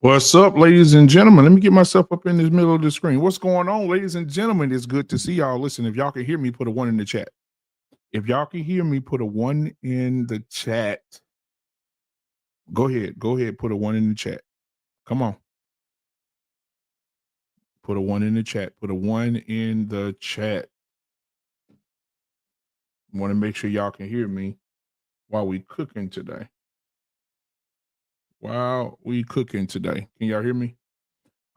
What's up, ladies and gentlemen? Let me get myself up in this middle of the screen. What's going on, ladies and gentlemen? It's good to see y'all. Listen, if y'all can hear me, put a one in the chat. If y'all can hear me, put a one in the chat. Go ahead. Go ahead. Put a one in the chat. Come on. Put a one in the chat. Put a one in the chat. Want to make sure y'all can hear me while we cooking today. While we cooking today. Can y'all hear me?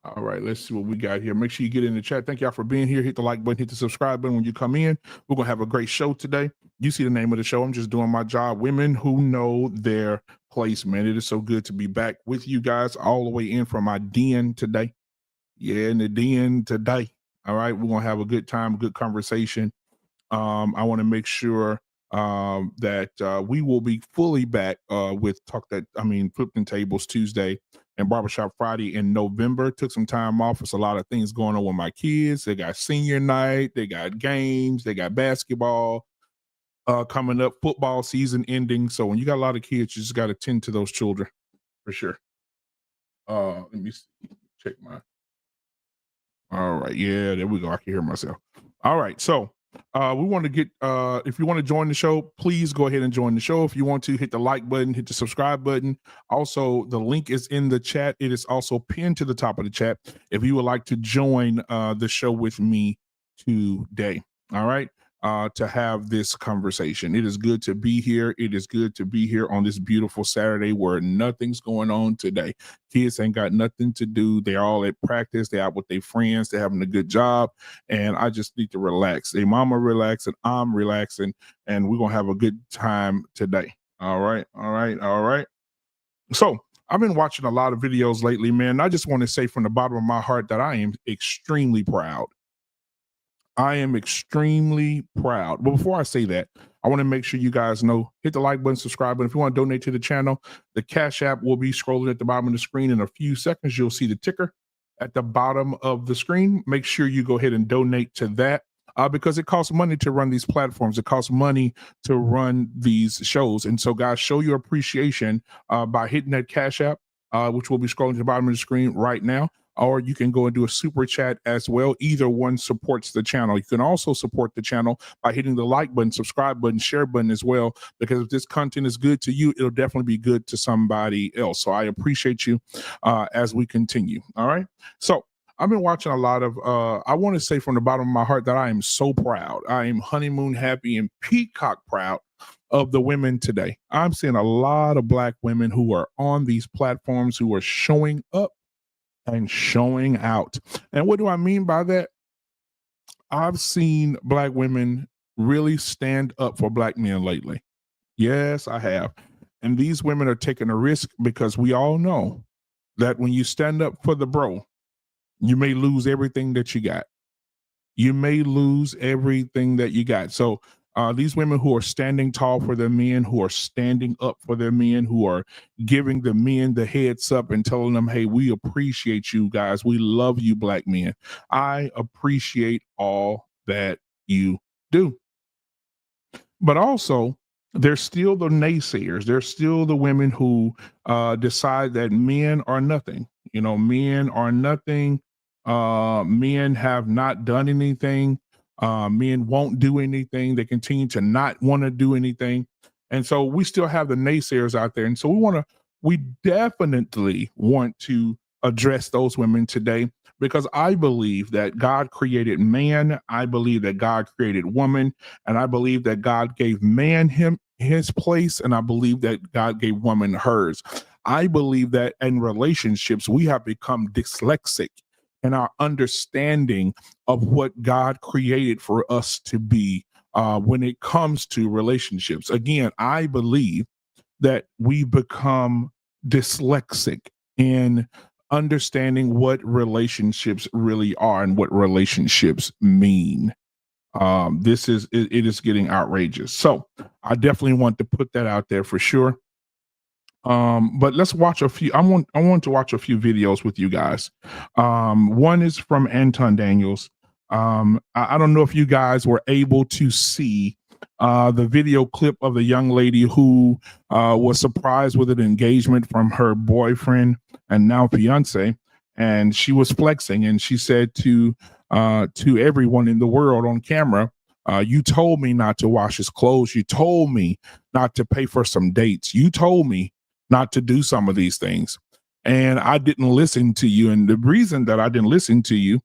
All right, let's see what we got here. Make sure you get in the chat. Thank y'all for being here. Hit the like button, hit the subscribe button when you come in. We're going to have a great show today. You see the name of the show. I'm just doing my job. Women who know their place, man. It is so good to be back with you guys all the way in from my den today. Yeah, in the den today. All right, we're going to have a good time, good conversation. I want to make sure that we will be fully back with Flippin Tables Tuesday and Barbershop Friday in November. Took some time off. There's a lot of things going on with my kids. They got senior night, they got games, they got basketball coming up, football season ending. So when you got a lot of kids, you just got to tend to those children for sure. Let me see. Check my. All right, yeah, there we go. I can hear myself. All right, so we want to get if you want to join the show, please go ahead and join the show. If you want to, hit the like button, hit the subscribe button. Also, the link is in the chat. It is also pinned to the top of the chat if you would like to join the show with me today. All right, to have this conversation. It is good to be here. It is good to be here on this beautiful Saturday where nothing's going on today. Kids ain't got nothing to do. They're all at practice. They're out with their friends. They're having a good job. And I just need to relax. Their mama relaxing. I'm relaxing. And we're going to have a good time today. All right. All right. All right. So I've been watching a lot of videos lately, man. I just want to say from the bottom of my heart that I am extremely proud. I am extremely proud. But before I say that, I want to make sure you guys know, hit the like button, subscribe button. If you want to donate to the channel, the Cash App will be scrolling at the bottom of the screen. In a few seconds, you'll see the ticker at the bottom of the screen. Make sure you go ahead and donate to that because it costs money to run these platforms. It costs money to run these shows. And so, guys, show your appreciation by hitting that Cash App, which will be scrolling to the bottom of the screen right now. Or you can go and do a super chat as well. Either one supports the channel. You can also support the channel by hitting the like button, subscribe button, share button as well, because if this content is good to you, it'll definitely be good to somebody else. So I appreciate you as we continue. All right. So I've been watching a lot of, I want to say from the bottom of my heart that I am so proud. I am honeymoon happy and peacock proud of the women today. I'm seeing a lot of Black women who are on these platforms who are showing up and showing out. And what do I mean by that? I've seen Black women really stand up for Black men lately. Yes, I have. And these women are taking a risk because we all know that when you stand up for the bro, you may lose everything that you got. You may lose everything that you got. So these women who are standing tall for their men, who are standing up for their men, who are giving the men the heads up and telling them, hey, we appreciate you guys. We love you, Black men. I appreciate all that you do. But also, there's still the naysayers. There's still the women who decide that men are nothing. You know, men are nothing. Men have not done anything. Men won't do anything. They continue to not want to do anything. And so we still have the naysayers out there. And so we definitely want to address those women today, because I believe that God created man. I believe that God created woman. And I believe that God gave man his place. And I believe that God gave woman hers. I believe that in relationships, we have become dyslexic and our understanding of what God created for us to be when it comes to relationships. Again, I believe that we become dyslexic in understanding what relationships really are and what relationships mean. It is getting outrageous. So I definitely want to put that out there for sure. But let's watch a few. I want to watch a few videos with you guys. One is from Anton Daniels. I don't know if you guys were able to see the video clip of the young lady who was surprised with an engagement from her boyfriend and now fiance, and she was flexing, and she said to everyone in the world on camera, you told me not to wash his clothes. You told me not to pay for some dates. You told me not to do some of these things. And I didn't listen to you. And the reason that I didn't listen to you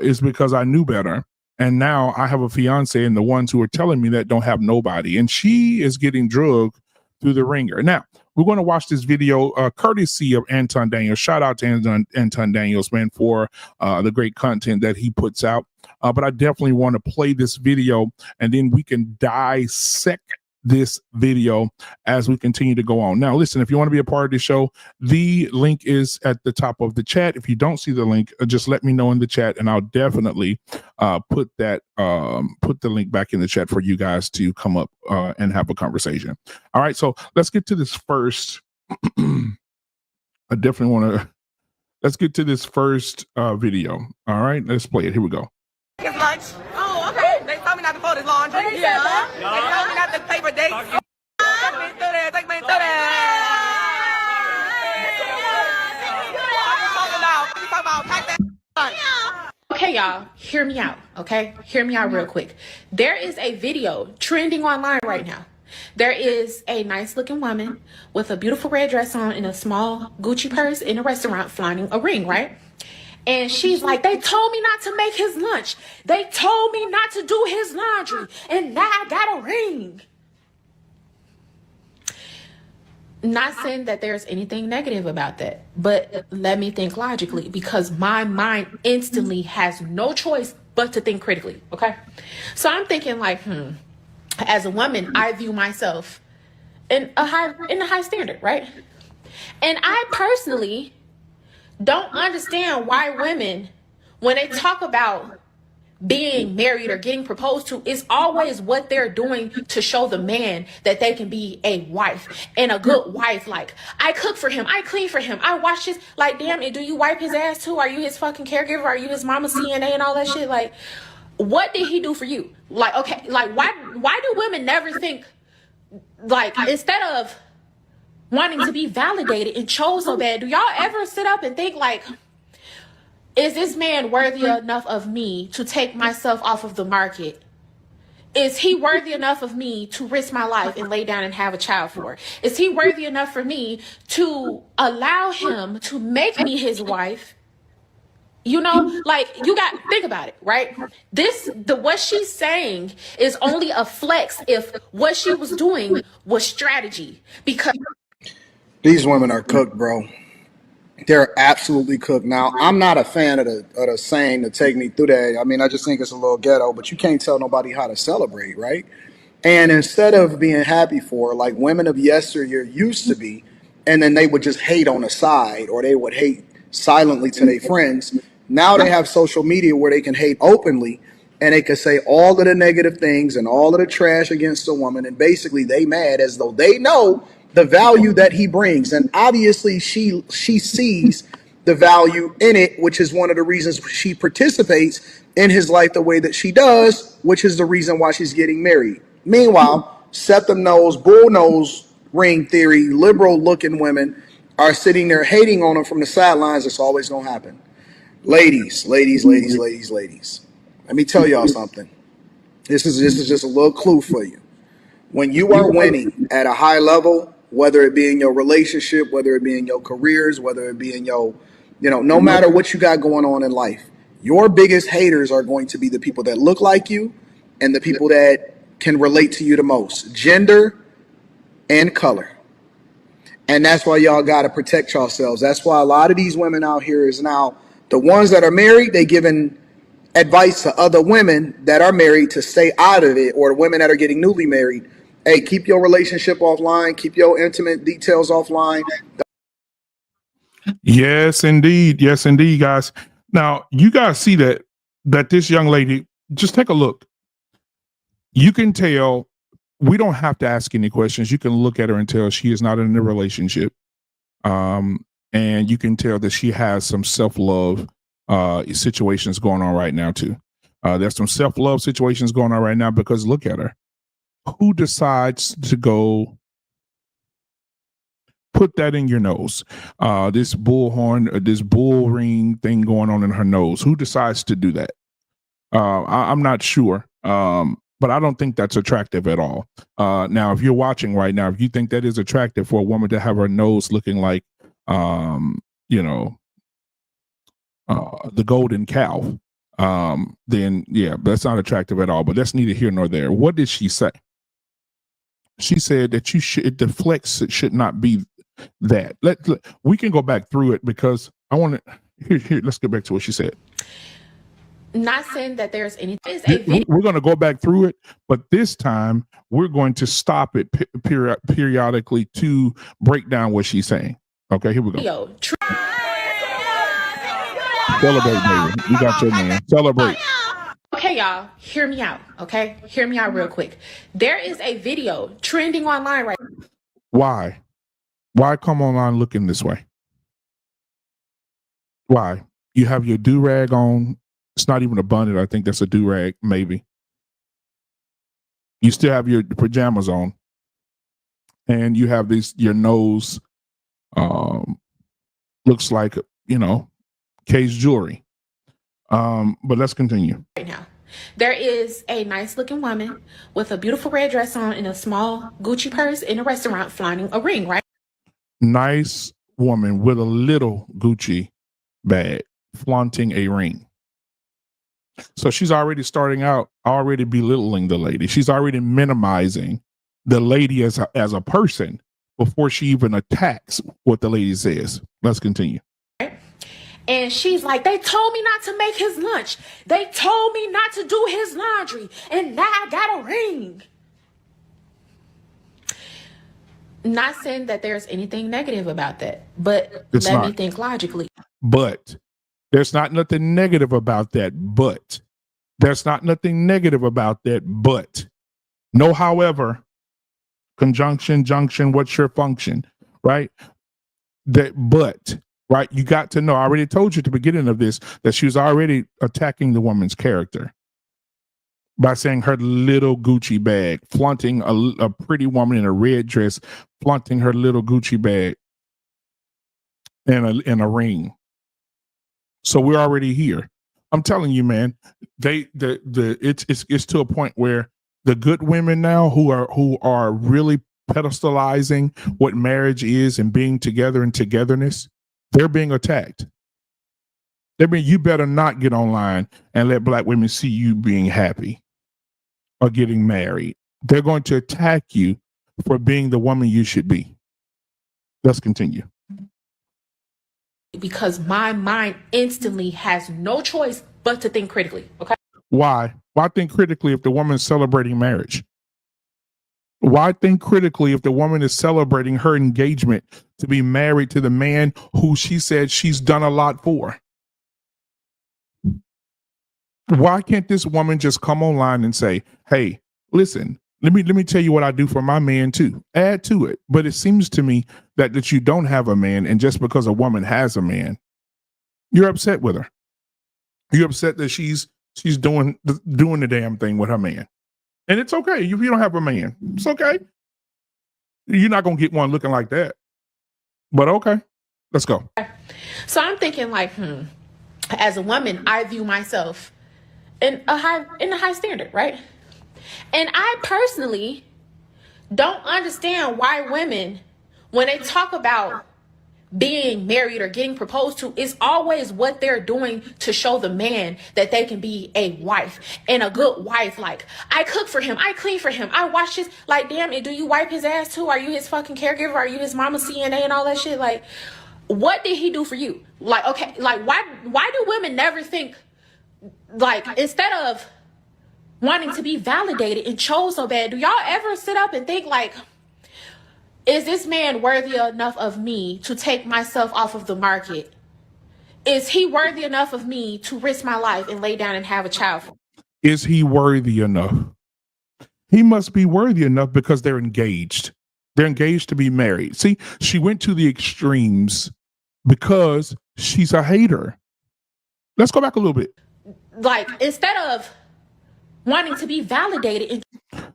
is because I knew better. And now I have a fiance, and the ones who are telling me that don't have nobody. And she is getting drugged through the ringer. Now, we're going to watch this video courtesy of Anton Daniels. Shout out to Anton Daniels, man, for the great content that he puts out. But I definitely want to play this video, and then we can dissect this video as we continue to go on. Now, listen, if you want to be a part of the show, the link is at the top of the chat. If you don't see the link, just let me know in the chat, and I'll definitely put the link back in the chat for you guys to come up and have a conversation. All right, so let's get to this first. Let's get to this first video. All right, let's play it. Here we go. It's lunch. Oh, okay. They told me not to fold his laundry. Yeah. They told me not to pay for dates. Take me through there. Take me through there. What you talking about? Pack that lunch. Okay, y'all, hear me out, okay? Hear me out real quick. There is a video trending online right now. There is a nice looking woman with a beautiful red dress on and a small Gucci purse in a restaurant flaunting a ring, right? And she's like, they told me not to make his lunch. They told me not to do his laundry. And now I got a ring. Not saying that there's anything negative about that, but let me think logically, because my mind instantly has no choice but to think critically, okay? So I'm thinking like, as a woman, I view myself in a high standard, right? And I personally don't understand why women, when they talk about being married or getting proposed to, is always what they're doing to show the man that they can be a wife and a good wife. Like, I cook for him, I clean for him, I wash his, like, damn it, do you wipe his ass too? Are you his fucking caregiver? Are you his mama CNA and all that shit? Like, what did he do for you? Like, okay, like, why do women never think, like, instead of wanting to be validated and chose so bad, do y'all ever sit up and think like, is this man worthy enough of me to take myself off of the market? Is he worthy enough of me to risk my life and lay down and have a child for? Is he worthy enough for me to allow him to make me his wife? You know, like, you got, think about it, right? What she's saying is only a flex if what she was doing was strategy, because these women are cooked, bro. They're absolutely cooked. Now, I'm not a fan of the saying to take me through that. I mean, I just think it's a little ghetto, but you can't tell nobody how to celebrate, right? And instead of being happy for her, like women of yesteryear used to be, and then they would just hate on the side, or they would hate silently to their friends. Now they have social media where they can hate openly, and they can say all of the negative things and all of the trash against a woman, and basically they mad as though they know the value that he brings. And obviously she sees the value in it, which is one of the reasons she participates in his life the way that she does, which is the reason why she's getting married. Meanwhile, septum nose, bull nose ring theory, liberal looking women are sitting there hating on him from the sidelines. It's always going to happen. Ladies, let me tell y'all something. This is just a little clue for you. When you are winning at a high level, whether it be in your relationship, whether it be in your careers, whether it be in your, no matter what you got going on in life, your biggest haters are going to be the people that look like you and the people that can relate to you the most, gender and color. And that's why y'all got to protect yourselves. That's why a lot of these women out here is now the ones that are married, they giving advice to other women that are married to stay out of it, or the women that are getting newly married. Hey, keep your relationship offline. Keep your intimate details offline. Yes, indeed. Yes, indeed, guys. Now, you guys see that this young lady, just take a look. You can tell, we don't have to ask any questions. You can look at her and tell she is not in a relationship. And you can tell that she has some self-love situations going on right now, too. There's some self-love situations going on right now, because look at her. who decides to go put that in your nose? This bullhorn, this bull ring thing going on in her nose. Who decides to do that? I'm not sure. But I don't think that's attractive at all. Now, if you're watching right now, if you think that is attractive for a woman to have her nose looking like, you know, the golden cow, then yeah, that's not attractive at all. But that's neither here nor there. What did she say? She said that the flex should not be that. We can go back through it because I want to. Here, let's get back to what she said. Not saying that there's anything. We're going to go back through it, but this time we're going to stop it periodically to break down what she's saying. Okay, here we go. Celebrate, baby. You got your man. Celebrate. Okay, y'all, hear me out. Okay, hear me out real quick. There is a video trending online right now. Why come online looking this way? Why? You have your do-rag on. It's not even a bonnet. I think that's a do-rag, maybe. You still have your pajamas on. And you have your nose looks like, case jewelry. But let's continue. Right now, there is a nice looking woman with a beautiful red dress on and a small Gucci purse in a restaurant flaunting a ring, right? Nice woman with a little Gucci bag flaunting a ring. So she's already starting out, already belittling the lady. She's already minimizing the lady as a person before she even attacks what the lady says. Let's continue. And she's like, they told me not to make his lunch. They told me not to do his laundry. And now I got a ring. Not saying that there's anything negative about that, but let me think logically. But there's not nothing negative about that, but there's not nothing negative about that, but no, however, conjunction, junction, what's your function, right? Right? You got to know, I already told you at the beginning of this that she was already attacking the woman's character by saying her little Gucci bag, flaunting a pretty woman in a red dress, flaunting her little Gucci bag and a ring. So we're already here. I'm telling you, man, it's to a point where the good women now who are really pedestalizing what marriage is and being together and togetherness, they're being attacked. You better not get online and let black women see you being happy or getting married. They're going to attack you for being the woman you should be. Let's continue. Because my mind instantly has no choice but to think critically. Okay. Why? Why think critically if the woman's celebrating marriage? Why think critically if the woman is celebrating her engagement to be married to the man who she said she's done a lot for? Why can't this woman just come online and say, hey, listen, let me tell you what I do for my man too. Add to it. But it seems to me that you don't have a man, and just because a woman has a man, you're upset with her. You're upset that she's doing the damn thing with her man. And it's okay if you don't have a man. It's okay. You're not gonna get one looking like that. But okay, let's go. So I'm thinking like, as a woman, I view myself in a high standard, right? And I personally don't understand why women, when they talk about being married or getting proposed to, is always what they're doing to show the man that they can be a wife and a good wife. Like, I cook for him, I clean for him, I wash his, like, damn it, do you wipe his ass too? Are you his fucking caregiver? Are you his mama CNA and all that shit? Like, what did he do for you? Like, okay, like, why do women never think, like, instead of wanting to be validated and chose so bad, do y'all ever sit up and think like, is this man worthy enough of me to take myself off of the market? Is he worthy enough of me to risk my life and lay down and have a child? Is he worthy enough? He must be worthy enough because they're engaged. They're engaged to be married. See, she went to the extremes because she's a hater. Let's go back a little bit. Like, instead of wanting to be validated.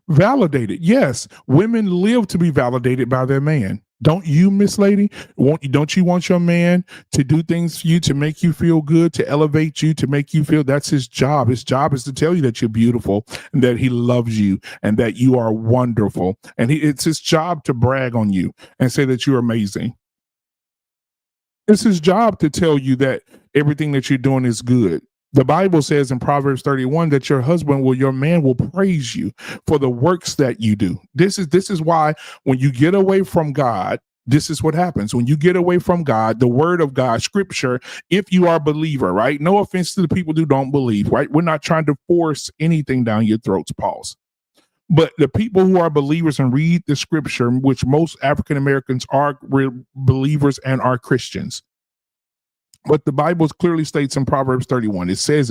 Validated. Yes. Women live to be validated by their man. Don't you, Miss Lady? Don't you want your man to do things for you, to make you feel good, to elevate you, to make you feel? That's his job. His job is to tell you that you're beautiful and that he loves you and that you are wonderful. And it's his job to brag on you and say that you're amazing. It's his job to tell you that everything that you're doing is good. The Bible says in Proverbs 31 that your man will praise you for the works that you do. This is why when you get away from God, this is what happens. When you get away from God, the word of God, scripture, if you are a believer, right? No offense to the people who don't believe, right? We're not trying to force anything down your throats, pause. But the people who are believers and read the scripture, which most African Americans are believers and are Christians. But the Bible clearly states in Proverbs 31, it says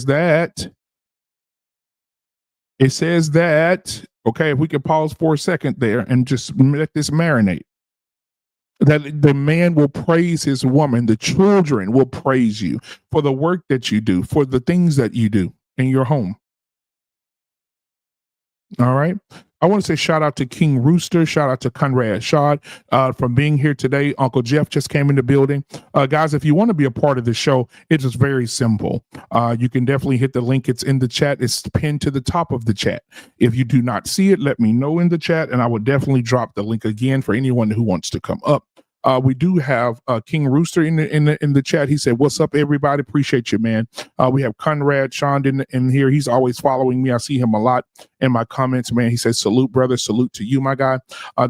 that, okay, if we could pause for a second there and just let this marinate, that the man will praise his woman, the children will praise you for the work that you do, for the things that you do in your home. All right. I want to say shout out to King Rooster. Shout out to Conrad Shad from being here today. Uncle Jeff just came in the building. Guys, if you want to be a part of the show, it is very simple. You can definitely hit the link. It's in the chat. It's pinned to the top of the chat. If you do not see it, let me know in the chat, and I would definitely drop the link again for anyone who wants to come up. We do have King Rooster in the chat. He said, "What's up, everybody? Appreciate you, man." We have Conrad Sean in here. He's always following me. I see him a lot in my comments, man. He says, "Salute, brother. Salute to you, my guy."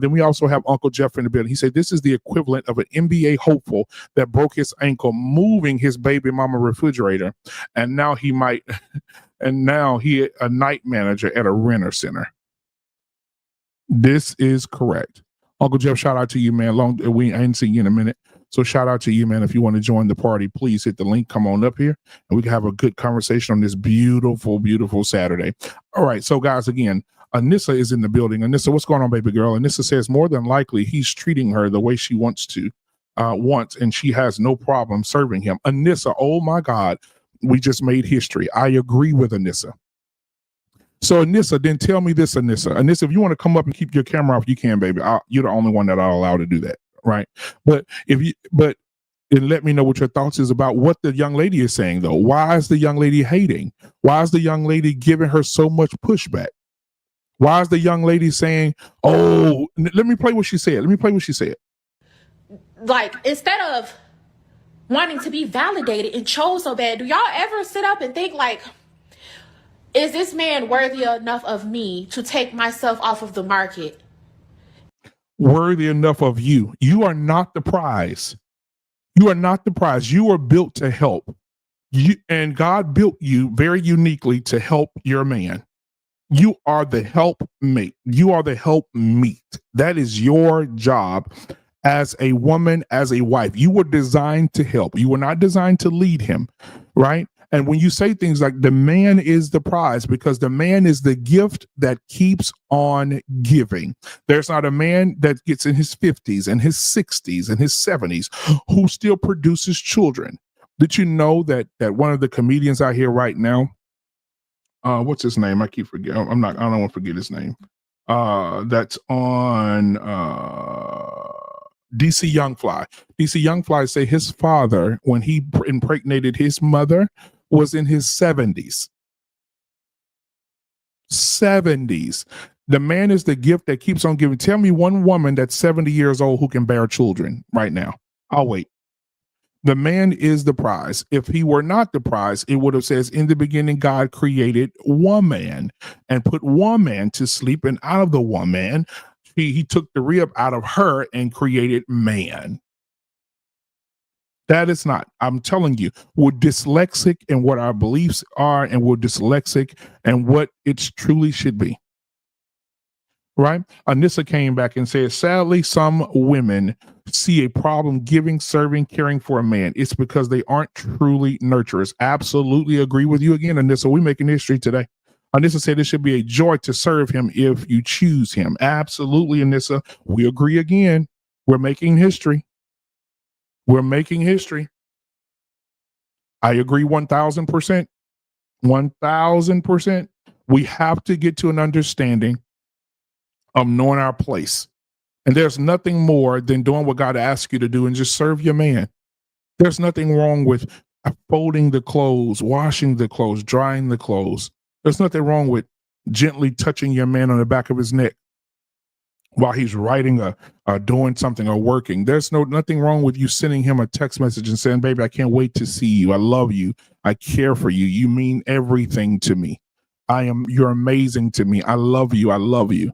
Then we also have Uncle Jeff in the building. He said, "This is the equivalent of an NBA hopeful that broke his ankle moving his baby mama refrigerator, and now he a night manager at a renter center." This is correct. Uncle Jeff, shout out to you, man. I ain't seen you in a minute. So shout out to you, man. If you want to join the party, please hit the link. Come on up here and we can have a good conversation on this beautiful, beautiful Saturday. All right. So guys, again, Anissa is in the building. Anissa, what's going on, baby girl? Anissa says more than likely he's treating her the way she wants, and she has no problem serving him. Anissa, oh my God, we just made history. I agree with Anissa. So Anissa, then tell me this, Anissa. Anissa, if you want to come up and keep your camera off, you can, baby. You're the only one that I'll allow to do that, right? But then let me know what your thoughts is about what the young lady is saying, though. Why is the young lady hating? Why is the young lady giving her so much pushback? Why is the young lady saying, "Oh, let me play what she said. Let me play what she said." Like, instead of wanting to be validated and chose so bad, do y'all ever sit up and think like, is this man worthy enough of me to take myself off of the market? Worthy enough of you. You are not the prize. You are not the prize. You are built to help. And God built you very uniquely to help your man. You are the helpmate. You are the helpmeet. That is your job as a woman, as a wife. You were designed to help. You were not designed to lead him, right? And when you say things like the man is the prize, because the man is the gift that keeps on giving. There's not a man that gets in his 50s and his 60s and his 70s who still produces children. Did you know that one of the comedians out here right now, what's his name? I keep forgetting. I don't want to forget his name. That's on DC Youngfly. DC Youngfly say his father, when he impregnated his mother, was in his 70s. 70s. The man is the gift that keeps on giving. Tell me one woman that's 70 years old who can bear children right now. I'll wait. The man is the prize. If he were not the prize, it would have says in the beginning, God created woman and put woman to sleep, and out of the woman, he took the rib out of her and created man. That is not, I'm telling you, we're dyslexic in what our beliefs are, and we're dyslexic and what it truly should be. Right? Anissa came back and said, sadly, some women see a problem giving, serving, caring for a man. It's because they aren't truly nurturers. Absolutely agree with you again, Anissa. We're making history today. Anissa said it should be a joy to serve him if you choose him. Absolutely, Anissa. We agree again. We're making history. We're making history. I agree 1,000%. 1,000%. We have to get to an understanding of knowing our place. And there's nothing more than doing what God asks you to do and just serve your man. There's nothing wrong with folding the clothes, washing the clothes, drying the clothes. There's nothing wrong with gently touching your man on the back of his neck while he's writing doing something or working. There's nothing wrong with you sending him a text message and saying, baby, I can't wait to see you. I love you. I care for you. You mean everything to me. You're amazing to me. I love you. I love you.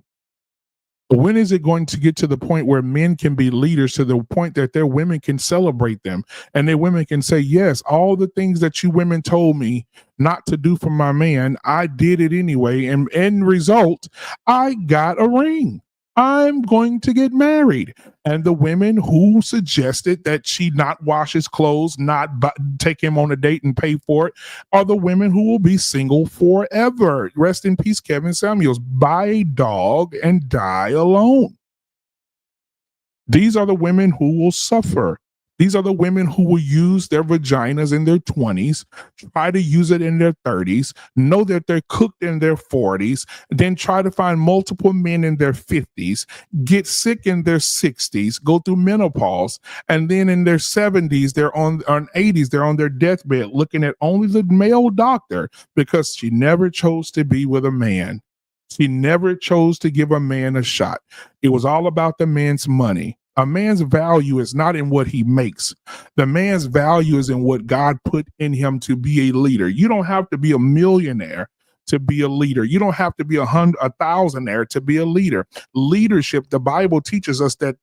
When is it going to get to the point where men can be leaders to the point that their women can celebrate them and their women can say, yes, all the things that you women told me not to do for my man, I did it anyway. And end result, I got a ring. I'm going to get married. And the women who suggested that she not wash his clothes, not take him on a date and pay for it, are the women who will be single forever. Rest in peace, Kevin Samuels. Buy a dog and die alone. These are the women who will suffer. These are the women who will use their vaginas in their 20s, try to use it in their 30s, know that they're cooked in their 40s, then try to find multiple men in their 50s, get sick in their 60s, go through menopause, and then in their 70s, they're on 80s, they're on their deathbed looking at only the male doctor because she never chose to be with a man. She never chose to give a man a shot. It was all about the man's money. A man's value is not in what he makes. The man's value is in what God put in him to be a leader. You don't have to be a millionaire to be a leader. You don't have to be a thousandaire to be a leader. Leadership, the Bible teaches us that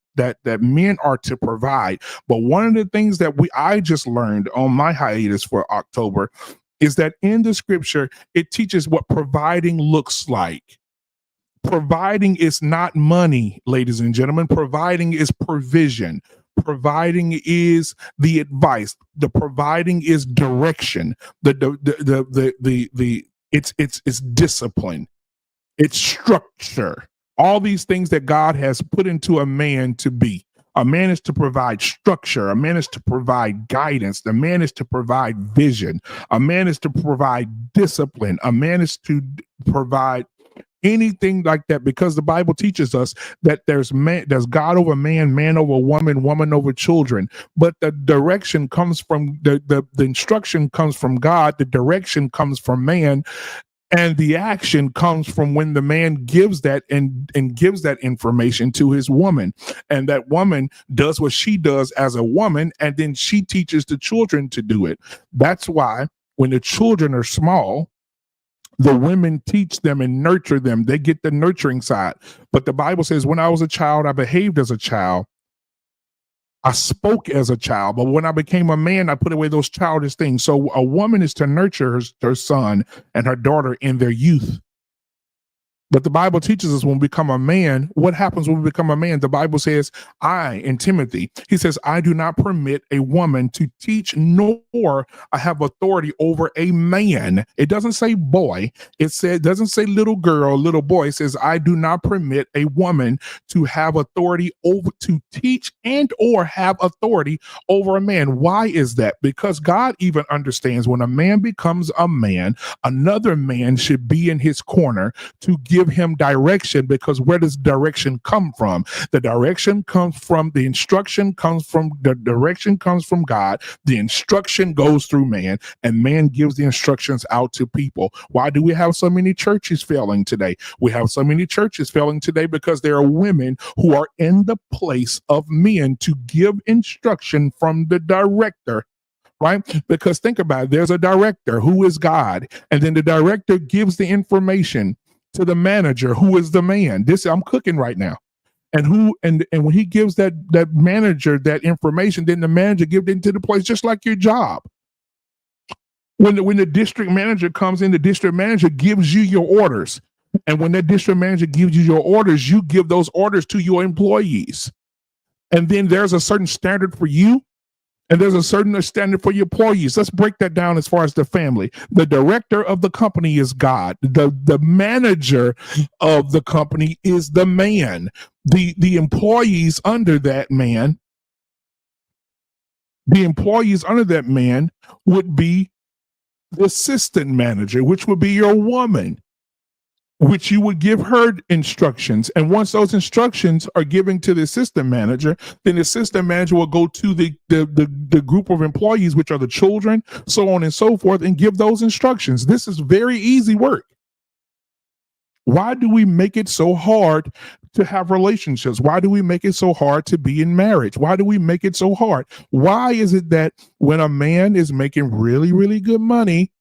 men are to provide. But one of the things that I just learned on my hiatus for October is that in the scripture, it teaches what providing looks like. Providing is not money, ladies and gentlemen. Providing is provision. Providing is the advice. The providing is direction. It's discipline. It's structure. All these things that God has put into a man to be. A man is to provide structure. A man is to provide guidance. The man is to provide vision. A man is to provide discipline. A man is to provide anything like that, because the Bible teaches us that there's God over man, man over woman, woman over children. But the direction comes from the instruction comes from God. The direction comes from man. And the action comes from when the man gives that and gives that information to his woman. And that woman does what she does as a woman, and then she teaches the children to do it. That's why when the children are small, the women teach them and nurture them. They get the nurturing side. But the Bible says, when I was a child, I behaved as a child. I spoke as a child. But when I became a man, I put away those childish things. So a woman is to nurture her son and her daughter in their youth. But the Bible teaches us when we become a man, what happens when we become a man? The Bible says, in Timothy, he says, I do not permit a woman to teach, nor I have authority over a man. It doesn't say boy. It doesn't say little girl, little boy. It says, I do not permit a woman to have authority over, to teach and or have authority over a man. Why is that? Because God even understands when a man becomes a man, another man should be in his corner to give him direction, because where does direction come from? The direction comes from the instruction comes from the direction comes from God. The instruction goes through man, and man gives the instructions out to people. Why do we have so many churches failing today? We have so many churches failing today because there are women who are in the place of men to give instruction from the director. Right? Because think about it, there's a director who is God, and then the director gives the information to the manager who is the man. I'm cooking right now. And when he gives that manager that information, then the manager gives it into the place, just like your job. When the district manager comes in, the district manager gives you your orders. And when that district manager gives you your orders, you give those orders to your employees. And then there's a certain standard for you, and there's a certain standard for your employees. Let's break that down as far as the family. The director of the company is God. The manager of the company is the man. The employees under that man, would be the assistant manager, which would be your woman. which you would give her instructions. And once those instructions are given to the assistant manager, then the assistant manager will go to the group of employees, which are the children, so on and so forth, and give those instructions. This is very easy work. Why do we make it so hard to have relationships? Why do we make it so hard to be in marriage? Why do we make it so hard? Why is it that when a man is making really, really good money,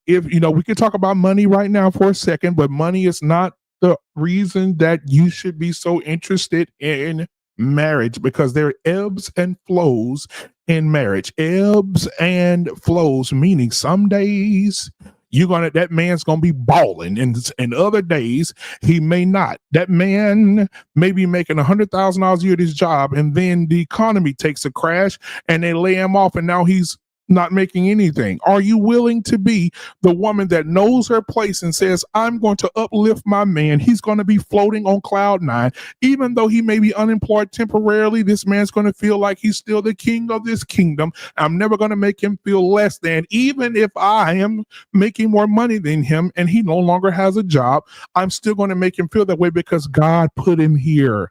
if we could talk about money right now for a second, but money is not the reason that you should be so interested in marriage, because there are ebbs and flows in marriage. Ebbs and flows, meaning some days that man's gonna be balling, and other days he may not. That man may be making $100,000 a year at his job, and then the economy takes a crash and they lay him off, and now he's not making anything. Are you willing to be the woman that knows her place and says, I'm going to uplift my man? He's going to be floating on cloud nine. Even though he may be unemployed temporarily, this man's going to feel like he's still the king of this kingdom. I'm never going to make him feel less than, even if I am making more money than him and he no longer has a job. I'm still going to make him feel that way because God put him here.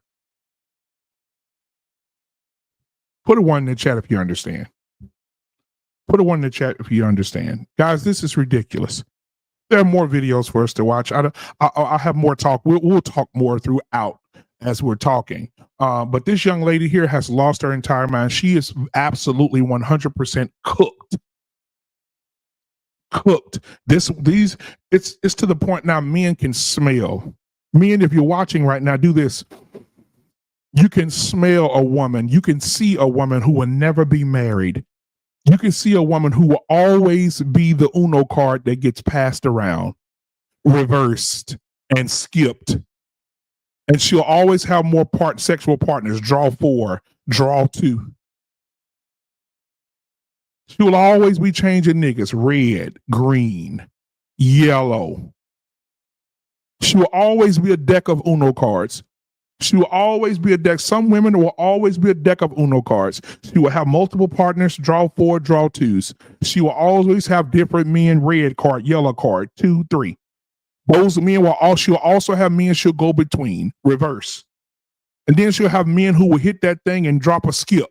Put a 1 in the chat if you understand. Put a 1 in the chat if you understand. Guys, this is ridiculous. There are more videos for us to watch. I'll have more talk. We'll talk more throughout as we're talking. But this young lady here has lost her entire mind. She is absolutely 100% cooked. Cooked. It's to the point now men can smell. Men, if you're watching right now, do this. You can smell a woman. You can see a woman who will never be married. You can see a woman who will always be the Uno card that gets passed around, reversed, and skipped. And she'll always have more sexual partners. Draw 4, draw 2. She will always be changing niggas. Red, green, yellow. She will always be a deck of Uno cards. She will always be a deck. Some women will always be a deck of Uno cards. She will have multiple partners, draw 4, draw 2s. She will always have different men, red card, yellow card, 2, 3. Those men she'll also have men she'll go between, reverse. And then she'll have men who will hit that thing and drop a skip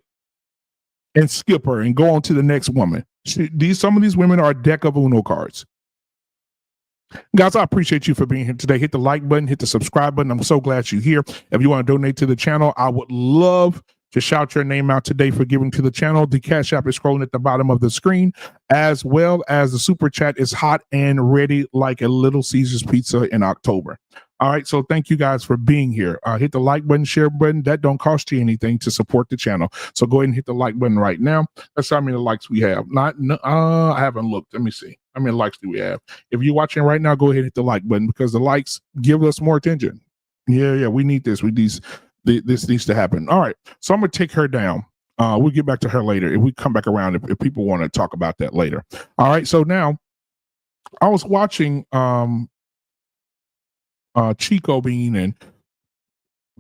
and skip her and go on to the next woman. Some of these women are a deck of Uno cards. Guys, I appreciate you for being here today. Hit the like button, hit the subscribe button. I'm so glad you're here. If you want to donate to the channel, I would love to shout your name out today for giving to the channel. The Cash App is scrolling at the bottom of the screen, as well as the super chat is hot and ready like a Little Caesars pizza in October. All right, so thank you guys for being here. Hit the like button, share button. That don't cost you anything to support the channel. So go ahead and hit the like button right now. That's how many likes we have. I haven't looked. Let me see. How many likes do we have? If you're watching right now, go ahead and hit the like button because the likes give us more attention. Yeah, we need this. This needs to happen. All right, so I'm gonna take her down. We'll get back to her later. If we come back around, if people want to talk about that later. All right, so now I was watching Chico Bean and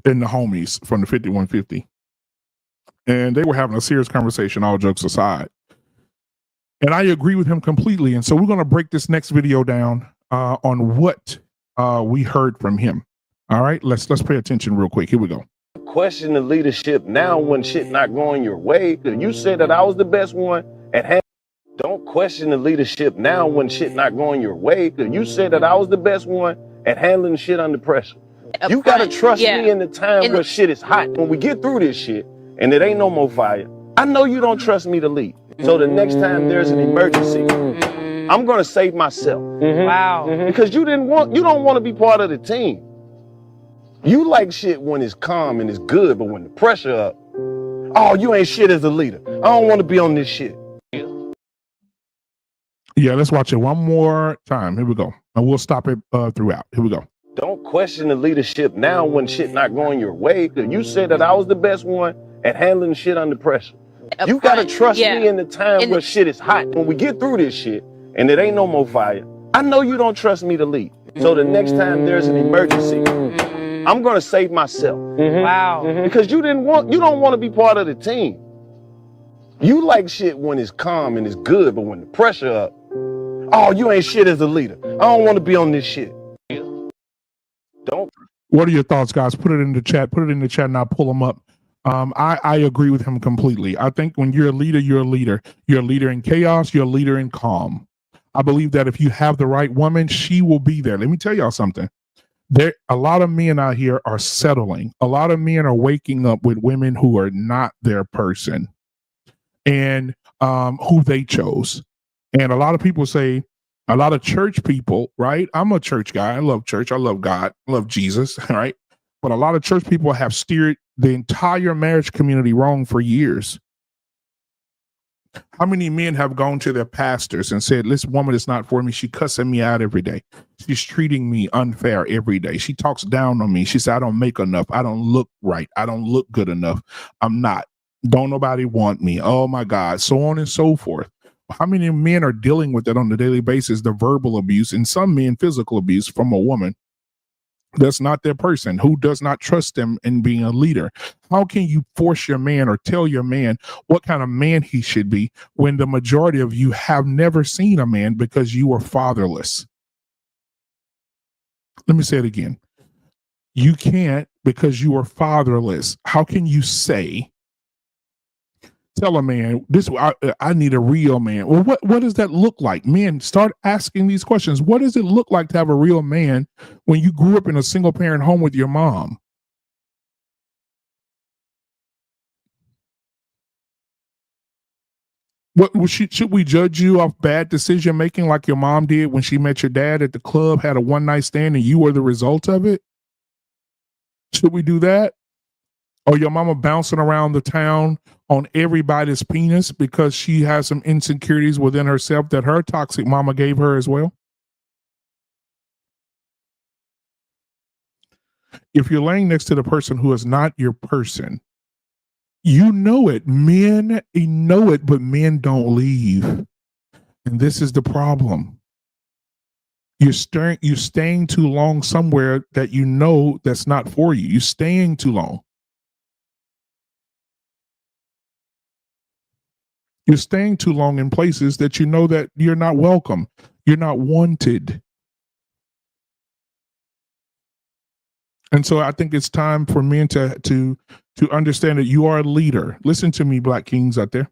the homies from the 5150, and they were having a serious conversation, all jokes aside. And I agree with him completely. And so we're going to break this next video down on what we heard from him. All right, let's pay attention real quick. Here we go. Question the leadership now when shit not going your way. Cause you said that I was the best one at Don't question the leadership now when shit not going your way. Cause you said that I was the best one at handling shit under pressure. You gotta trust me in the time where shit is hot. When we get through this shit and it ain't no more fire, I know you don't trust me to lead. So the next time there's an emergency, I'm gonna save myself. Wow. Because you don't want to be part of the team. You like shit when it's calm and it's good, but when the pressure up, oh, you ain't shit as a leader. I don't want to be on this shit. Yeah, let's watch it one more time. Here we go. And we'll stop it throughout. Here we go. Don't question the leadership now when shit not going your way. Cause you said that I was the best one at handling shit under pressure. You gotta trust me in the time where shit is hot. When we get through this shit and it ain't no more fire, I know you don't trust me to lead. So the next time there's an emergency, I'm gonna save myself. Wow. Because you don't want to be part of the team. You like shit when it's calm and it's good, but when the pressure up, oh, you ain't shit as a leader. I don't want to be on this shit. Don't What are your thoughts, guys? Put it in the chat. Put it in the chat, and I'll pull them up. I agree with him completely. I think when you're a leader, you're a leader. You're a leader in chaos. You're a leader in calm. I believe that if you have the right woman, she will be there. Let me tell y'all something. A lot of men out here are settling. A lot of men are waking up with women who are not their person and who they chose. And a lot of people say, a lot of church people, right? I'm a church guy. I love church. I love God. I love Jesus, right? But a lot of church people have steered the entire marriage community wrong for years. How many men have gone to their pastors and said, this woman is not for me. She cussing me out every day. She's treating me unfair every day. She talks down on me. She said, I don't make enough. I don't look right. I don't look good enough. I'm not. Don't nobody want me. Oh my God. So on and so forth. How many men are dealing with that on a daily basis? The verbal abuse, and some men physical abuse from a woman that's not their person, who does not trust them in being a leader. How can you force your man or tell your man what kind of man he should be when the majority of you have never seen a man because you were fatherless? Let me say it again. You can't because you are fatherless. How can you tell a man this? I need a real man. Well, what does that look like? Men, start asking these questions. What does it look like to have a real man when you grew up in a single parent home with your mom? Should we judge you off bad decision making like your mom did when she met your dad at the club, had a one night stand, and you were the result of it? Should we do that? Or your mama bouncing around the town on everybody's penis because she has some insecurities within herself that her toxic mama gave her as well? If you're laying next to the person who is not your person, you know it. Men know it, but men don't leave. And this is the problem. You're staying too long somewhere that you know that's not for you. You're staying too long. You're staying too long in places that you know that you're not welcome. You're not wanted. And so I think it's time for men to understand that you are a leader. Listen to me, Black Kings out there.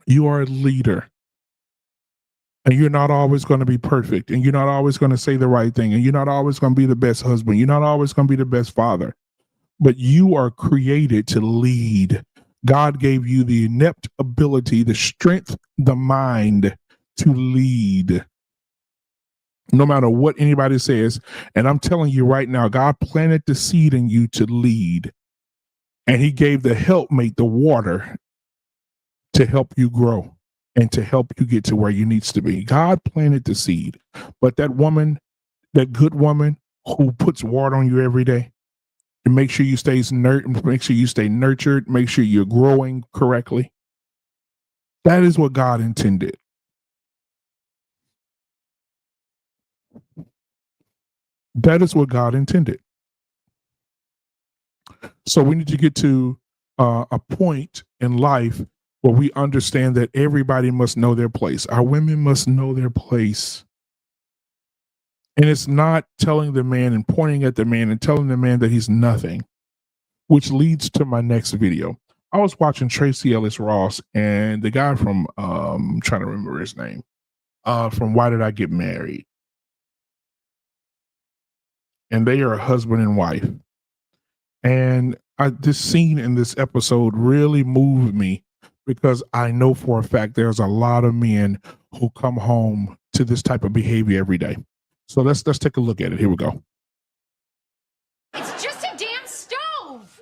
You are a leader. And you're not always going to be perfect. And you're not always going to say the right thing. And you're not always going to be the best husband. You're not always going to be the best father. But you are created to lead. God gave you the inept ability, the strength, the mind to lead. No matter what anybody says. And I'm telling you right now, God planted the seed in you to lead. And he gave the helpmate, the water, to help you grow and to help you get to where you needs to be. God planted the seed. But that woman, that good woman who puts water on you every day, and make sure you stay nurtured, make sure you're growing correctly. That is what God intended. That is what God intended. So we need to get to a point in life where we understand that everybody must know their place. Our women must know their place. And it's not telling the man and pointing at the man and telling the man that he's nothing, which leads to my next video. I was watching Tracy Ellis Ross and the guy from, I'm trying to remember his name, from Why Did I Get Married? And they are a husband and wife. And this scene in this episode really moved me because I know for a fact there's a lot of men who come home to this type of behavior every day. So let's take a look at it. Here we go. It's just a damn stove!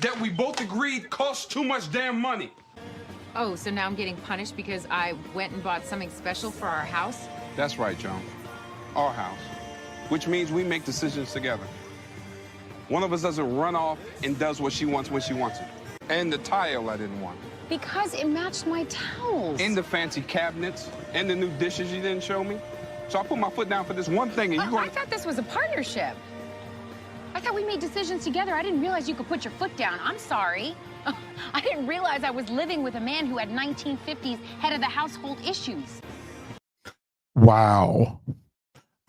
That we both agreed costs too much damn money. Oh, so now I'm getting punished because I went and bought something special for our house? That's right, Joan. Our house. Which means we make decisions together. One of us doesn't run off and does what she wants when she wants it. And the tile I didn't want. Because it matched my towels. And the fancy cabinets. And the new dishes you didn't show me. So I put my foot down for this one thing and you I thought this was a partnership. I thought we made decisions together. I didn't realize you could put your foot down. I'm sorry. I didn't realize I was living with a man who had 1950s head of the household issues. Wow.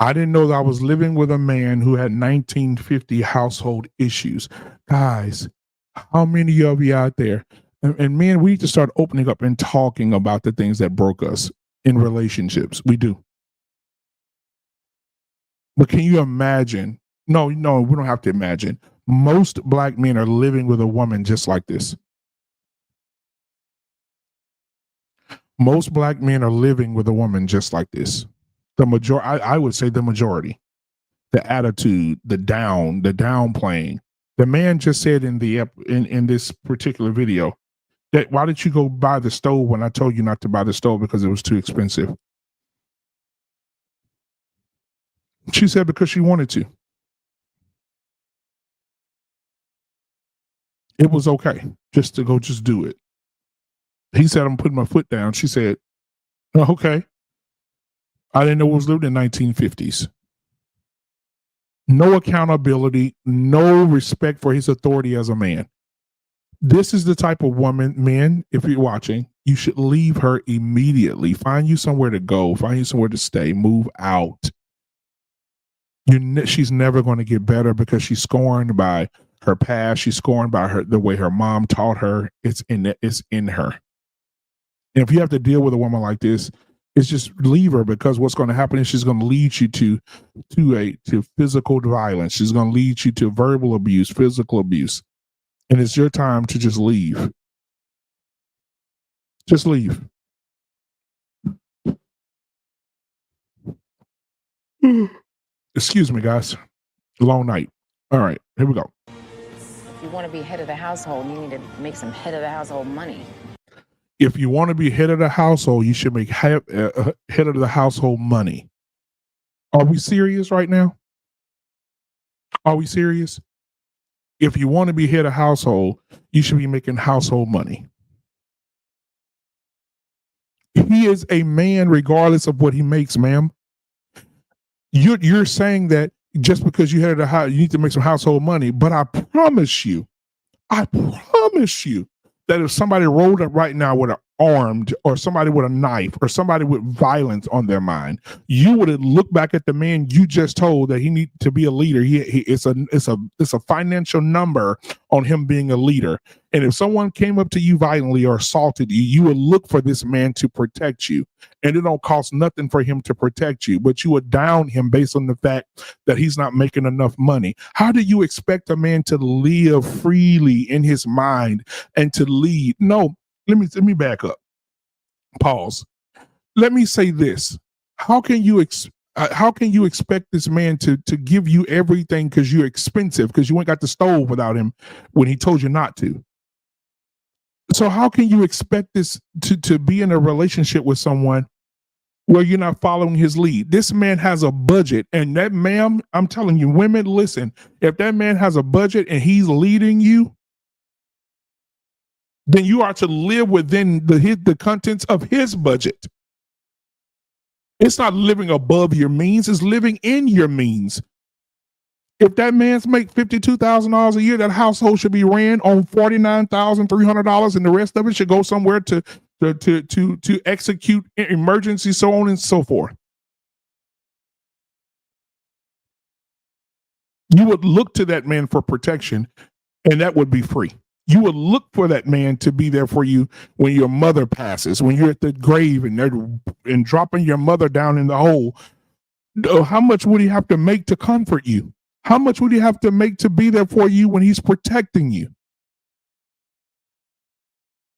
I didn't know that I was living with a man who had 1950 household issues. Guys, how many of you out there? And men, we need to start opening up and talking about the things that broke us in relationships. We do. But can you imagine? No, we don't have to imagine. Most black men are living with a woman just like this. Most black men are living with a woman just like this. The majority, I would say the majority. The attitude, the downplaying. The man just said in this particular video that why did you go buy the stove when I told you not to buy the stove because it was too expensive? She said because she wanted to. It was okay just to go just do it. He said, I'm putting my foot down. She said, oh, okay. I didn't know it was lived in 1950s. No accountability, no respect for his authority as a man. This is the type of woman, men, if you're watching, you should leave her immediately. Find you somewhere to go. Find you somewhere to stay. Move out. She's never going to get better because she's scorned by her past. She's scorned by the way her mom taught her. It's in her. And if you have to deal with a woman like this, it's just leave her, because what's going to happen is she's going to lead you to physical violence. She's going to lead you to verbal abuse, physical abuse. And it's your time to just leave. Just leave. Excuse me, guys. Long night. All right, here we go. If you want to be head of the household, you need to make some head of the household money. If you want to be head of the household, you should make head of the household money. Are we serious right now? Are we serious? If you want to be head of household, you should be making household money. He is a man regardless of what he makes, ma'am. You're saying that just because you head of the house, you need to make some household money. But I promise you that if somebody rolled up right now with an armed, or somebody with a knife, or somebody with violence on their mind, you would look back at the man you just told that he needs to be a leader. It's a financial number on him being a leader. And if someone came up to you violently or assaulted you, you would look for this man to protect you. And it don't cost nothing for him to protect you, but you would down him based on the fact that he's not making enough money. How do you expect a man to live freely in his mind and to lead? No, let me back up. Pause. Let me say this. How can you expect this man to give you everything because you're expensive, because you ain't got the stove without him when he told you not to? So how can you expect this to be in a relationship with someone where you're not following his lead? This man has a budget, and that, ma'am, I'm telling you, women, listen, if that man has a budget and he's leading you, then you are to live within the contents of his budget. It's not living above your means, it's living in your means. If that man's make $52,000 a year, that household should be ran on $49,300, and the rest of it should go somewhere to execute emergency, so on and so forth. You would look to that man for protection, and that would be free. You would look for that man to be there for you when your mother passes, when you're at the grave and dropping your mother down in the hole. How much would he have to make to comfort you? How much would he have to make to be there for you when he's protecting you?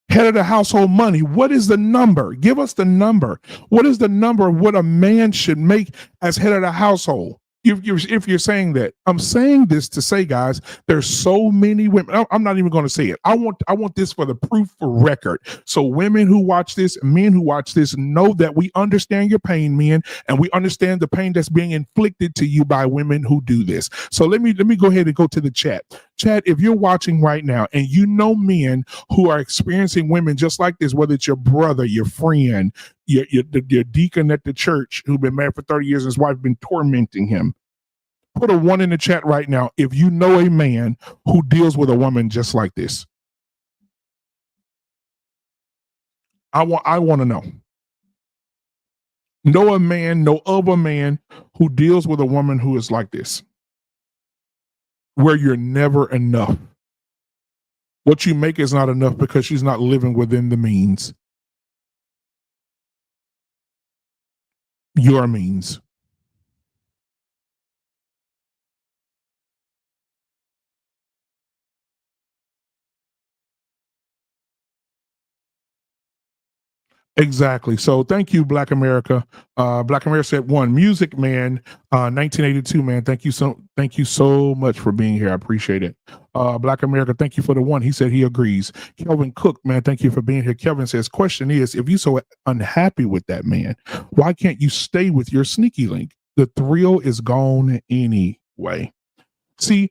Head of the household money. What is the number? Give us the number. What is the number of what a man should make as head of the household? If you're saying that, I'm saying this to say, guys, there's so many women. I'm not even going to say it. I want this for the proof for record. So women who watch this, men who watch this, know that we understand your pain, men, and we understand the pain that's being inflicted to you by women who do this. So let me go ahead and go to the chat. Chat, if you're watching right now and you know men who are experiencing women just like this, whether it's your brother, your friend, your deacon at the church who's been married for 30 years and his wife been tormenting him, put a 1 in the chat right now if you know a man who deals with a woman just like this. I want to know. Know a man, know of a man who deals with a woman who is like this, where you're never enough. What you make is not enough because she's not living within the means. Your means. Exactly. So thank you, Black America. Black America said one, Music Man, 1982, man. Thank you so much for being here. I appreciate it. Black America, thank you for the one. He said he agrees. Kelvin Cook, man, thank you for being here. Kelvin says, question is, if you're so unhappy with that man, why can't you stay with your sneaky link? The thrill is gone anyway. See,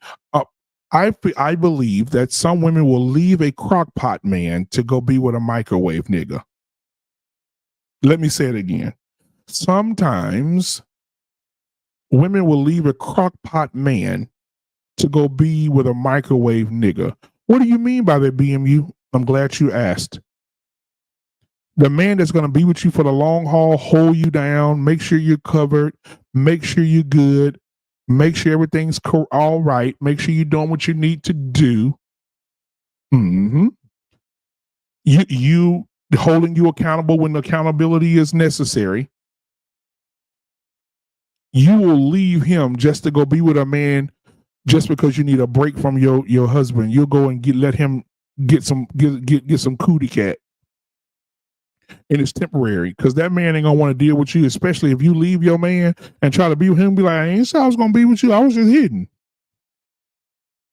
I believe that some women will leave a crock pot man to go be with a microwave nigga. Let me say it again. Sometimes women will leave a crock pot man to go be with a microwave nigga. What do you mean by that, BMU? I'm glad you asked. The man that's going to be with you for the long haul, hold you down, make sure you're covered, make sure you're good, make sure everything's all right, make sure you're doing what you need to do. Mm-hmm. You holding you accountable when accountability is necessary. You will leave him just to go be with a man just because you need a break from your husband. You'll go and let him get some cootie cat. And it's temporary because that man ain't gonna want to deal with you, especially if you leave your man and try to be with him. Be like, I ain't say I was gonna be with you. I was just hidden.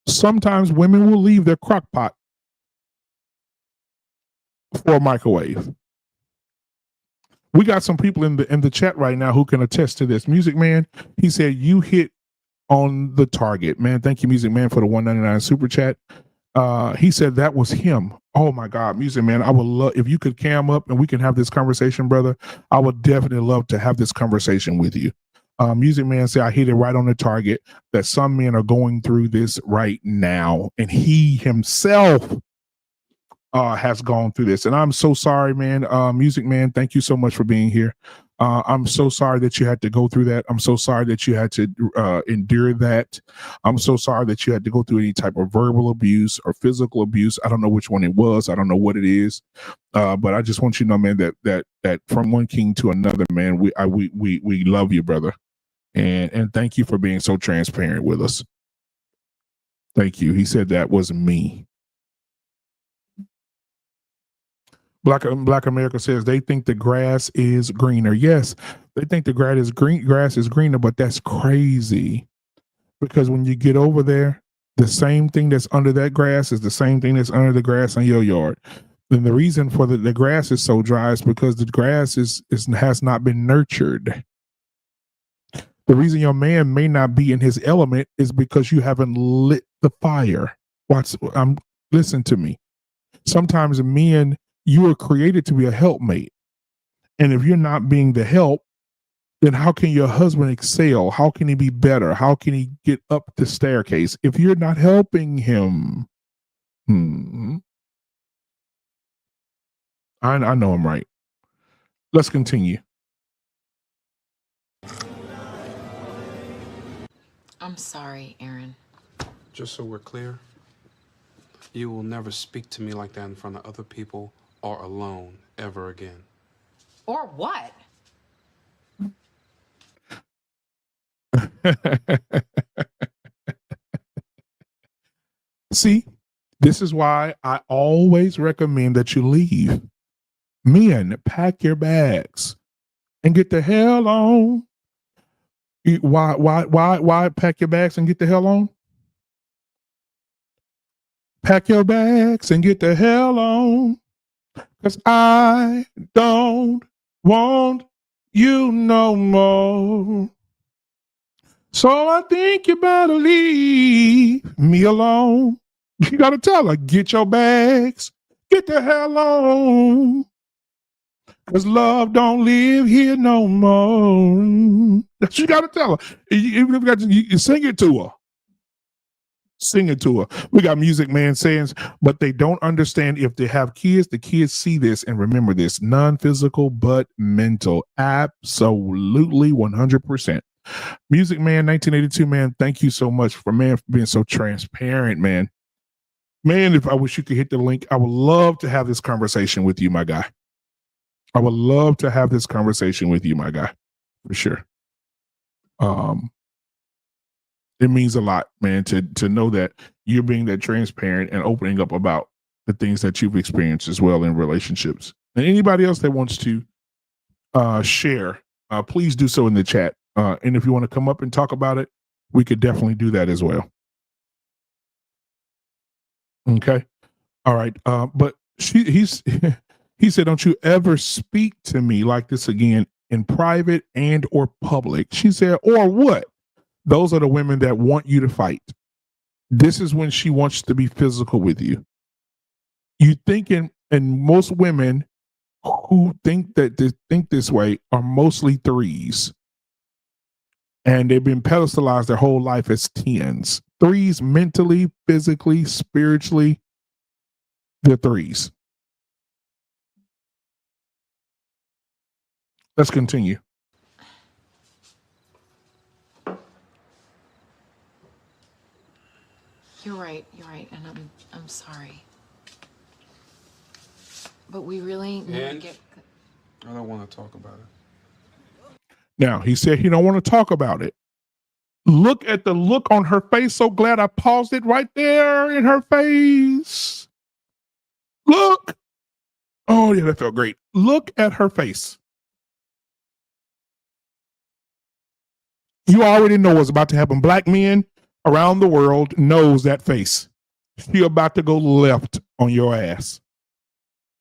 Sometimes women will leave their crock pot for a microwave. We got some people in the chat right now who can attest to this. Music Man, he said you hit on the target, man. Thank you, Music Man, for the $1.99 super chat. He said that was him. Oh my God, Music Man, I would love if you could cam up and we can have this conversation, brother. I would definitely love to have this conversation with you. Music Man said I hit it right on the target that some men are going through this right now, and he himself has gone through this. And I'm so sorry, man. Music Man, thank you so much for being here. I'm so sorry that you had to go through that. I'm so sorry that you had to endure that. I'm so sorry that you had to go through any type of verbal abuse or physical abuse. I don't know which one it was. I don't know what it is. But I just want you to know, man, that from one king to another, man, we love you, brother. And thank you for being so transparent with us. Thank you. He said that was me. Black America says they think the grass is greener. Yes, they think the grass is greener, but that's crazy. Because when you get over there, the same thing that's under that grass is the same thing that's under the grass in your yard. And the reason for the grass is so dry is because the grass has not been nurtured. The reason your man may not be in his element is because you haven't lit the fire. Listen to me. Sometimes men, you are created to be a helpmate. And if you're not being the help, then how can your husband excel? How can he be better? How can he get up the staircase if you're not helping him? I know I'm right. Let's continue. I'm sorry, Aaron. Just so we're clear, you will never speak to me like that in front of other people or alone ever again. Or what? See, this is why I always recommend that you leave. Men, pack your bags and get the hell on. Why pack your bags and get the hell on? Pack your bags and get the hell on. Because I don't want you no more. So I think you better leave me alone. You got to tell her, get your bags, get the hell on. Because love don't live here no more. That's what you got to tell her. You sing it to her. Sing it to her. We got Music Man saying, but they don't understand if they have kids. The kids see this and remember this: non-physical but mental. Absolutely, 100%. Music Man 1982, man, thank you so much for being so transparent, man. Man, if I wish you could hit the link, I would love to have this conversation with you, my guy. I would love to have this conversation with you, my guy, for sure. It means a lot, man, to know that you're being that transparent and opening up about the things that you've experienced as well in relationships. And anybody else that wants to share, please do so in the chat. And if you want to come up and talk about it, we could definitely do that as well. Okay. All right. But he said, don't you ever speak to me like this again in private and or public. She said, or what? Those are the women that want you to fight. This is when she wants to be physical with you. You thinking, and most women who think this way are mostly threes. And they've been pedestalized their whole life as tens. Threes mentally, physically, spiritually, they're threes. Let's continue. You're right, and I'm sorry. But we really need to get... I don't want to talk about it. Now, he said he don't want to talk about it. Look at the look on her face. So glad I paused it right there in her face. Look. Oh, yeah, that felt great. Look at her face. You already know what's about to happen. Black men around the world knows that face. She about to go left on your ass.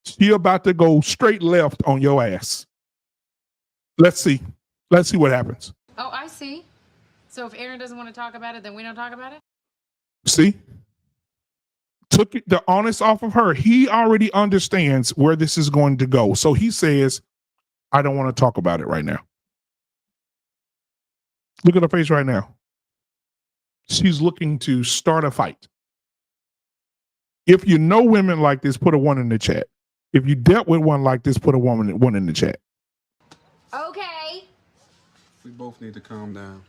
She about to go straight left on your ass. Let's see. Let's see what happens. Oh, I see. So if Aaron doesn't want to talk about it, then we don't talk about it? See? Took the honest off of her. He already understands where this is going to go. So he says, I don't want to talk about it right now. Look at her face right now. She's looking to start a fight. If you know women like this, put a 1 in the chat. If you dealt with one like this, put a 1 in the chat. Okay. We both need to calm down.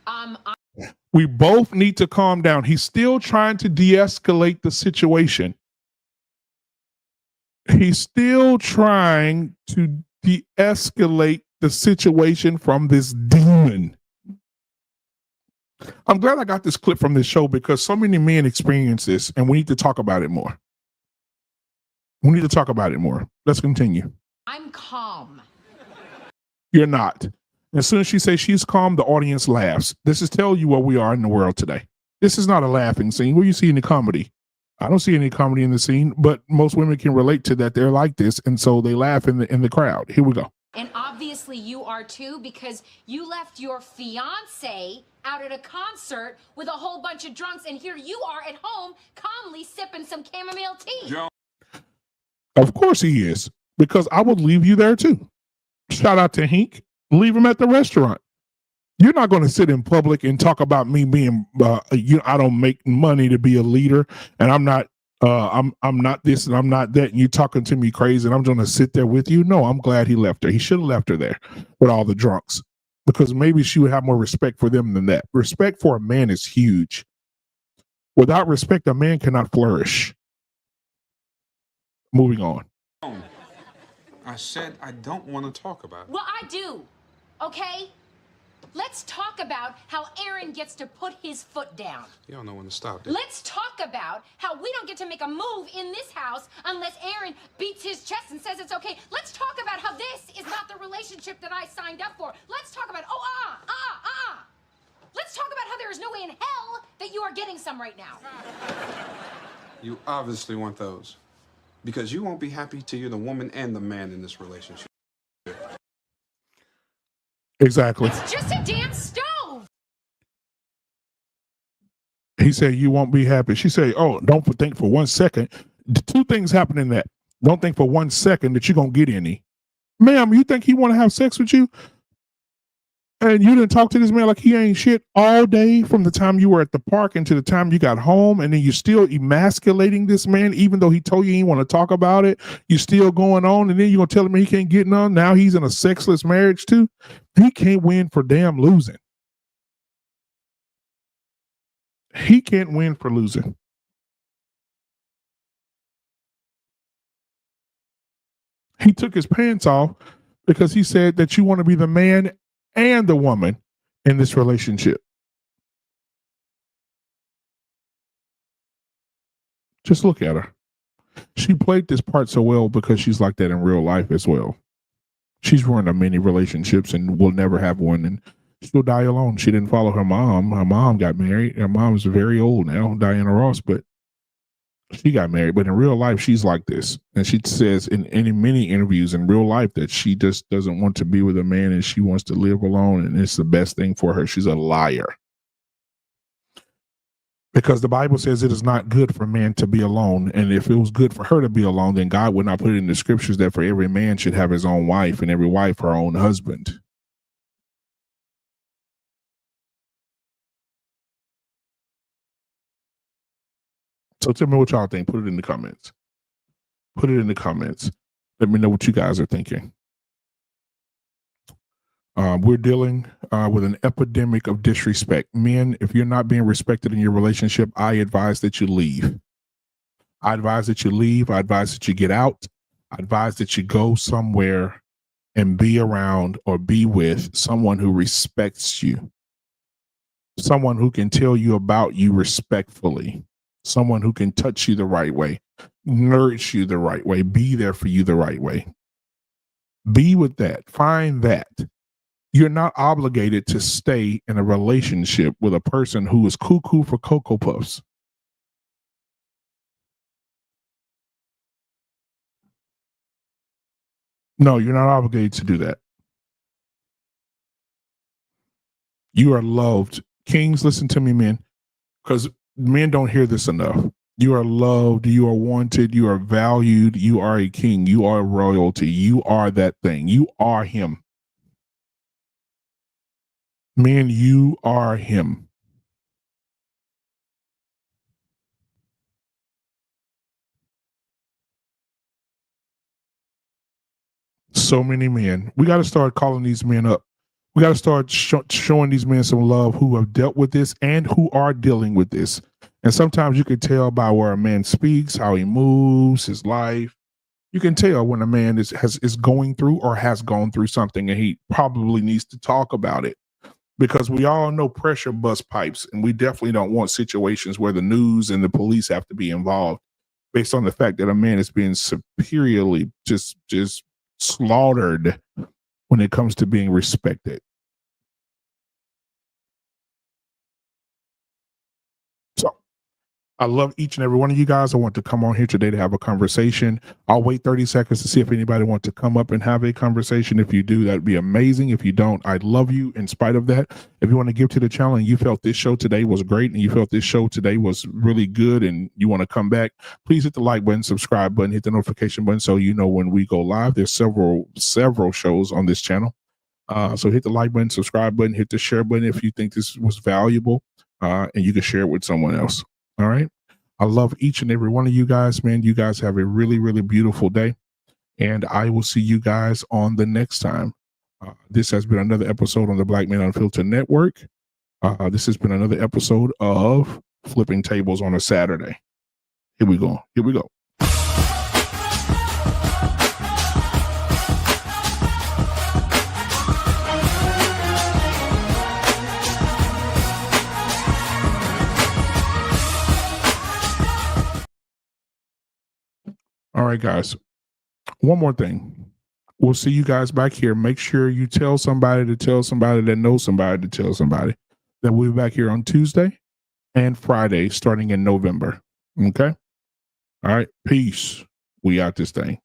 We both need to calm down. He's still trying to de-escalate the situation. He's still trying to de-escalate the situation from this demon. I'm glad I got this clip from this show because so many men experience this and we need to talk about it more. We need to talk about it more. Let's continue. I'm calm. You're not. As soon as she says she's calm, the audience laughs. This is tell you where we are in the world today. This is not a laughing scene. Where you see any comedy? I don't see any comedy in the scene, but most women can relate to that. They're like this, and so they laugh in the crowd. Here we go. And obviously you are too, because you left your fiance out at a concert with a whole bunch of drunks, and here you are at home calmly sipping some chamomile tea. Joe. Of course he is, because I would leave you there too. Shout out to Hink. Leave him at the restaurant. You're not going to sit in public and talk about me being, I don't make money to be a leader, and I'm not this and I'm not that, and you talking to me crazy, and I'm going to sit there with you. No, I'm glad he left her. He should have left her there with all the drunks, because maybe she would have more respect for them than that. Respect for a man is huge. Without respect, a man cannot flourish. Moving on. I said I don't want to talk about it. Well, I do, okay? Let's talk about how Aaron gets to put his foot down. You don't know when to stop this. Let's talk about how we don't get to make a move in this house unless Aaron beats his chest and says it's okay. Let's talk about how this is not the relationship that I signed up for. Let's talk about, Let's talk about how there is no way in hell that you are getting some right now. You obviously want those. Because you won't be happy till you're the woman and the man in this relationship. Exactly. It's just a damn stove. He said, you won't be happy. She said, oh, don't think for 1 second. Two things happen in that. Don't think for 1 second that you're going to get any. Ma'am, you think he want to have sex with you? And you didn't talk to this man like he ain't shit all day from the time you were at the park until the time you got home. And then you're still emasculating this man, even though he told you he didn't want to talk about it. You're still going on. And then you're going to tell him he can't get none. Now he's in a sexless marriage too. He can't win for damn losing. He can't win for losing. He took his pants off because he said that you want to be the man and the woman in this relationship. Just look at her. She played this part so well because she's like that in real life as well. She's ruined many relationships and will never have one, and she'll die alone. She didn't follow her mom. Her mom got married. Her mom's very old now, Diana Ross, but she got married. But in real life, she's like this. And she says in many interviews in real life that she just doesn't want to be with a man and she wants to live alone, and it's the best thing for her. She's a liar. Because the Bible says it is not good for man to be alone. And if it was good for her to be alone, then God would not put it in the scriptures that for every man should have his own wife and every wife her own husband. So tell me what y'all think. Put it in the comments. Put it in the comments. Let me know what you guys are thinking. We're dealing with an epidemic of disrespect. Men, if you're not being respected in your relationship, I advise that you leave. I advise that you leave. I advise that you get out. I advise that you go somewhere and be around or be with someone who respects you. Someone who can tell you about you respectfully. Someone who can touch you the right way, nourish you the right way, be there for you the right way. Be with that. Find that. You're not obligated to stay in a relationship with a person who is cuckoo for Cocoa Puffs. No, you're not obligated to do that. You are loved. Kings, listen to me, men, because men don't hear this enough. You are loved. You are wanted. You are valued. You are a king. You are royalty. You are that thing. You are him. Men, you are him. So many men. We got to start calling these men up. We got to start showing these men some love who have dealt with this and who are dealing with this. And sometimes you can tell by where a man speaks, how he moves, his life. You can tell when a man is going through or has gone through something, and he probably needs to talk about it. Because we all know pressure bust pipes, and we definitely don't want situations where the news and the police have to be involved based on the fact that a man is being superiorly just slaughtered when it comes to being respected. So I love each and every one of you guys. I want to come on here today to have a conversation. I'll wait 30 seconds to see if anybody wants to come up and have a conversation. If you do, that'd be amazing. If you don't, I love you in spite of that. If you want to give to the channel and you felt this show today was great and you felt this show today was really good and you want to come back, please hit the like button, subscribe button, hit the notification button so you know when we go live. There's several shows on this channel. So hit the like button, subscribe button, hit the share button if you think this was valuable, and you can share it with someone else. All right. I love each and every one of you guys, man. You guys have a really, really beautiful day. And I will see you guys on the next time. This has been another episode on the Black Men Unfiltered Network. This has been another episode of Flipping Tables on a Saturday. Here we go. Here we go. All right, guys. One more thing. We'll see you guys back here. Make sure you tell somebody to tell somebody that knows somebody to tell somebody that we'll be back here on Tuesday and Friday starting in November. Okay? All right. Peace. We out this thing.